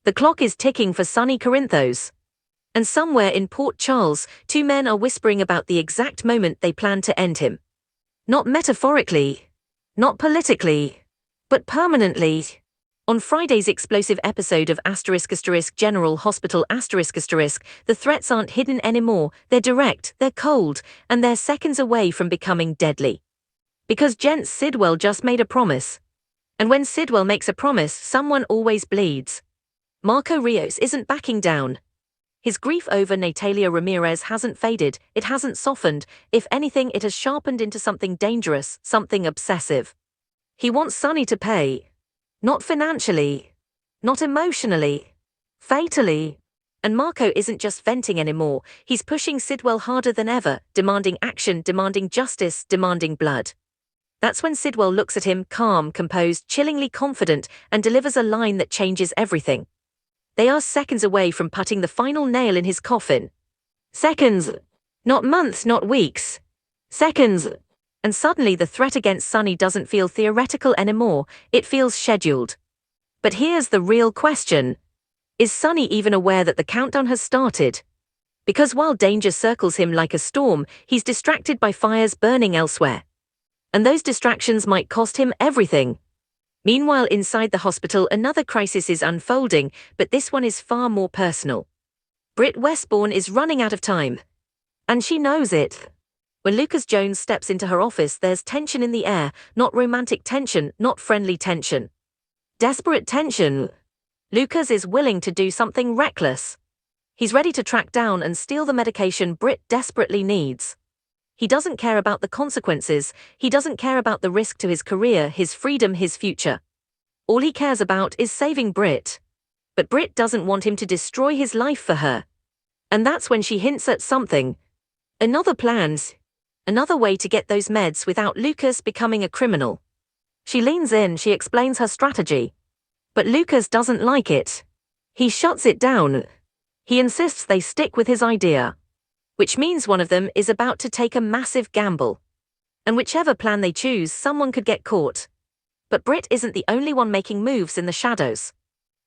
The clock is ticking for Sonny Corinthos. And somewhere in Port Charles, two men are whispering about the exact moment they plan to end him. Not metaphorically, not politically, but permanently. On Friday's explosive episode of *** General Hospital ***, the threats aren't hidden anymore, they're direct, they're cold, and they're seconds away from becoming deadly. Because Jenz Sidwell just made a promise. And when Sidwell makes a promise, someone always bleeds. Marco Rios isn't backing down. His grief over Natalia Ramirez hasn't faded, it hasn't softened, if anything it has sharpened into something dangerous, something obsessive. He wants Sonny to pay. Not financially. Not emotionally. Fatally. And Marco isn't just venting anymore, he's pushing Sidwell harder than ever, demanding action, demanding justice, demanding blood. That's when Sidwell looks at him, calm, composed, chillingly confident, and delivers a line that changes everything. They are seconds away from putting the final nail in his coffin. Seconds. Not months, not weeks. Seconds. And suddenly the threat against Sonny doesn't feel theoretical anymore, it feels scheduled. But here's the real question. Is Sonny even aware that the countdown has started? Because while danger circles him like a storm, he's distracted by fires burning elsewhere. And those distractions might cost him everything. Meanwhile, inside the hospital, another crisis is unfolding, but this one is far more personal. Britt Westbourne is running out of time. And she knows it. When Lucas Jones steps into her office, there's tension in the air, not romantic tension, not friendly tension. Desperate tension. Lucas is willing to do something reckless. He's ready to track down and steal the medication Britt desperately needs. He doesn't care about the consequences, he doesn't care about the risk to his career, his freedom, his future. All he cares about is saving Britt. But Britt doesn't want him to destroy his life for her. And that's when she hints at something. Another plan. Another way to get those meds without Lucas becoming a criminal. She leans in, she explains her strategy. But Lucas doesn't like it. He shuts it down. He insists they stick with his idea. Which means one of them is about to take a massive gamble. And whichever plan they choose, someone could get caught. But Britt isn't the only one making moves in the shadows.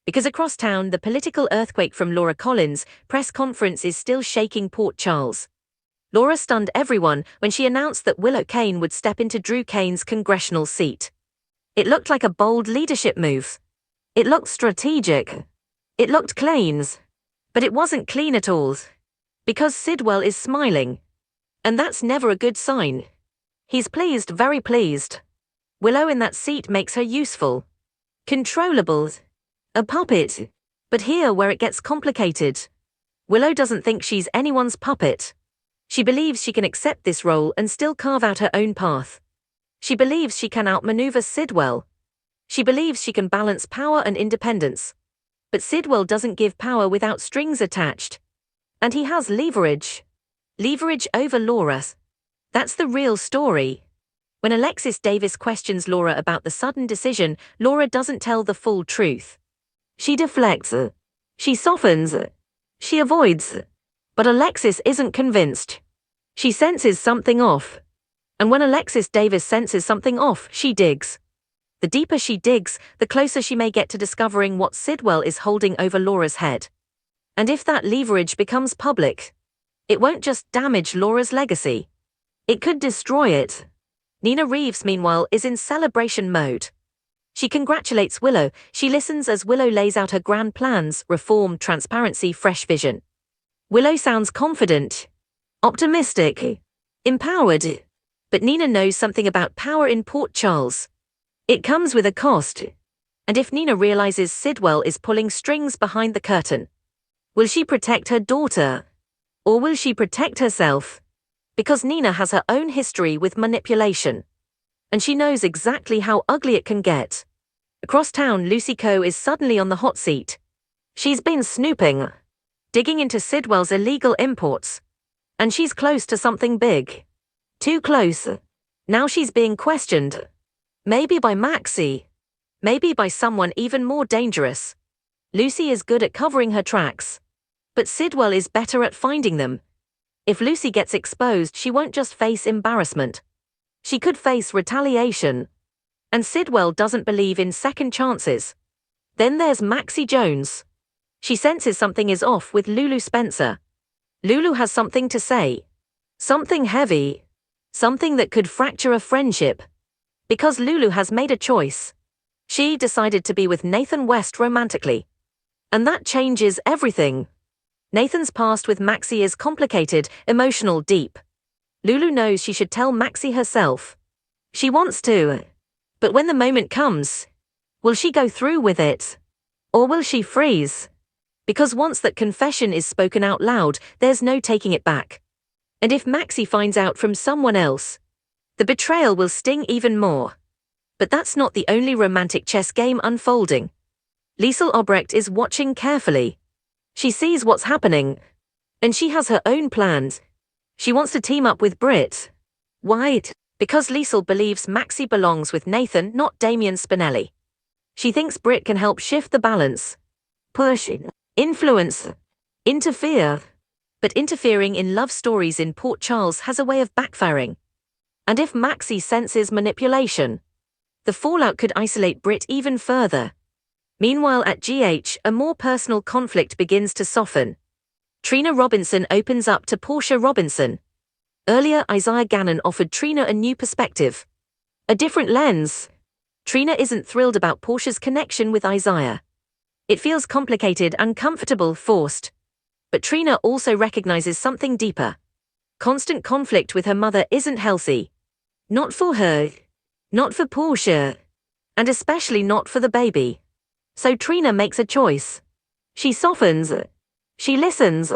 Because across town, the political earthquake from Laura Collins' press conference is still shaking Port Charles. Laura stunned everyone when she announced that Willow Cain would step into Drew Cain's congressional seat. It looked like a bold leadership move. It looked strategic. It looked clean. But it wasn't clean at all. Because Sidwell is smiling. And that's never a good sign. He's pleased, very pleased. Willow in that seat makes her useful. Controllable. A puppet. But here where it gets complicated. Willow doesn't think she's anyone's puppet. She believes she can accept this role and still carve out her own path. She believes she can outmaneuver Sidwell. She believes she can balance power and independence. But Sidwell doesn't give power without strings attached. And he has leverage. Leverage over Laura. That's the real story. When Alexis Davis questions Laura about the sudden decision, Laura doesn't tell the full truth. She deflects. She softens. She avoids. But Alexis isn't convinced. She senses something off. And when Alexis Davis senses something off, she digs. The deeper she digs, the closer she may get to discovering what Sidwell is holding over Laura's head. And if that leverage becomes public, it won't just damage Laura's legacy. It could destroy it. Nina Reeves, meanwhile, is in celebration mode. She congratulates Willow, she listens as Willow lays out her grand plans, reform, transparency, fresh vision. Willow sounds confident, optimistic, empowered. But Nina knows something about power in Port Charles. It comes with a cost. And if Nina realizes Sidwell is pulling strings behind the curtain, will she protect her daughter? Or will she protect herself? Because Nina has her own history with manipulation. And she knows exactly how ugly it can get. Across town, Lucy Coe is suddenly on the hot seat. She's been snooping. Digging into Sidwell's illegal imports. And she's close to something big. Too close. Now she's being questioned. Maybe by Maxie. Maybe by someone even more dangerous. Lucy is good at covering her tracks. But Sidwell is better at finding them. If Lucy gets exposed, she won't just face embarrassment. She could face retaliation. And Sidwell doesn't believe in second chances. Then there's Maxie Jones. She senses something is off with Lulu Spencer. Lulu has something to say. Something heavy. Something that could fracture a friendship. Because Lulu has made a choice. She decided to be with Nathan West romantically. And that changes everything. Nathan's past with Maxie is complicated, emotional, deep. Lulu knows she should tell Maxie herself. She wants to. But when the moment comes, will she go through with it? Or will she freeze? Because once that confession is spoken out loud, there's no taking it back. And if Maxie finds out from someone else, the betrayal will sting even more. But that's not the only romantic chess game unfolding. Liesl Obrecht is watching carefully. She sees what's happening. And she has her own plans. She wants to team up with Britt. Why? Because Liesl believes Maxie belongs with Nathan, not Damien Spinelli. She thinks Britt can help shift the balance. Push, influence, interfere. But interfering in love stories in Port Charles has a way of backfiring. And if Maxie senses manipulation, the fallout could isolate Britt even further. Meanwhile at GH, a more personal conflict begins to soften. Trina Robinson opens up to Portia Robinson. Earlier, Isaiah Gannon offered Trina a new perspective. A different lens. Trina isn't thrilled about Portia's connection with Isaiah. It feels complicated, uncomfortable, forced. But Trina also recognizes something deeper. Constant conflict with her mother isn't healthy. Not for her. Not for Portia. And especially not for the baby. So Trina makes a choice. She softens. She listens.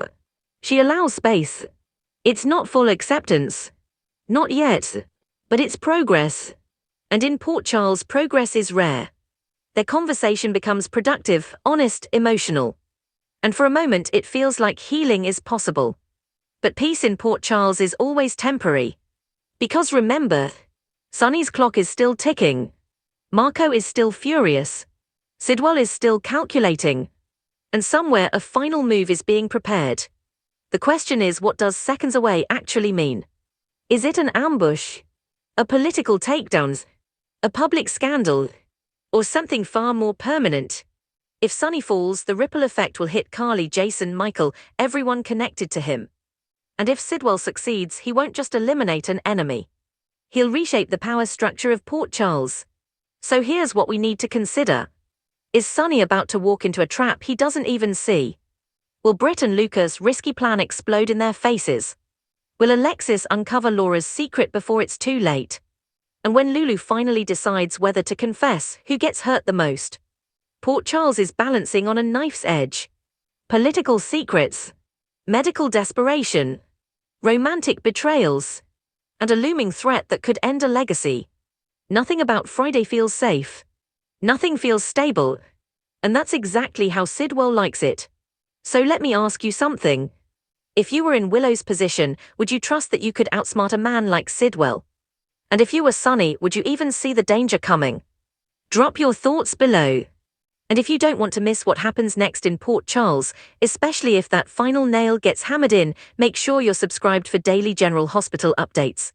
She allows space. It's not full acceptance. Not yet. But it's progress. And in Port Charles, progress is rare. Their conversation becomes productive, honest, emotional. And for a moment it feels like healing is possible. But peace in Port Charles is always temporary. Because remember, Sonny's clock is still ticking. Marco is still furious. Sidwell is still calculating. And somewhere a final move is being prepared. The question is, what does seconds away actually mean? Is it an ambush? A political takedown? A public scandal? Or something far more permanent? If Sonny falls, the ripple effect will hit Carly, Jason, Michael, everyone connected to him. And if Sidwell succeeds, he won't just eliminate an enemy. He'll reshape the power structure of Port Charles. So here's what we need to consider. Is Sonny about to walk into a trap he doesn't even see? Will Britt and Lucas' risky plan explode in their faces? Will Alexis uncover Laura's secret before it's too late? And when Lulu finally decides whether to confess, who gets hurt the most? Port Charles is balancing on a knife's edge. Political secrets, medical desperation, romantic betrayals, and a looming threat that could end a legacy. Nothing about Friday feels safe. Nothing feels stable. And that's exactly how Sidwell likes it. So let me ask you something. If you were in Willow's position, would you trust that you could outsmart a man like Sidwell? And if you were Sonny, would you even see the danger coming? Drop your thoughts below. And if you don't want to miss what happens next in Port Charles, especially if that final nail gets hammered in, make sure you're subscribed for daily General Hospital updates.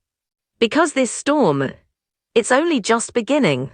Because this storm, it's only just beginning.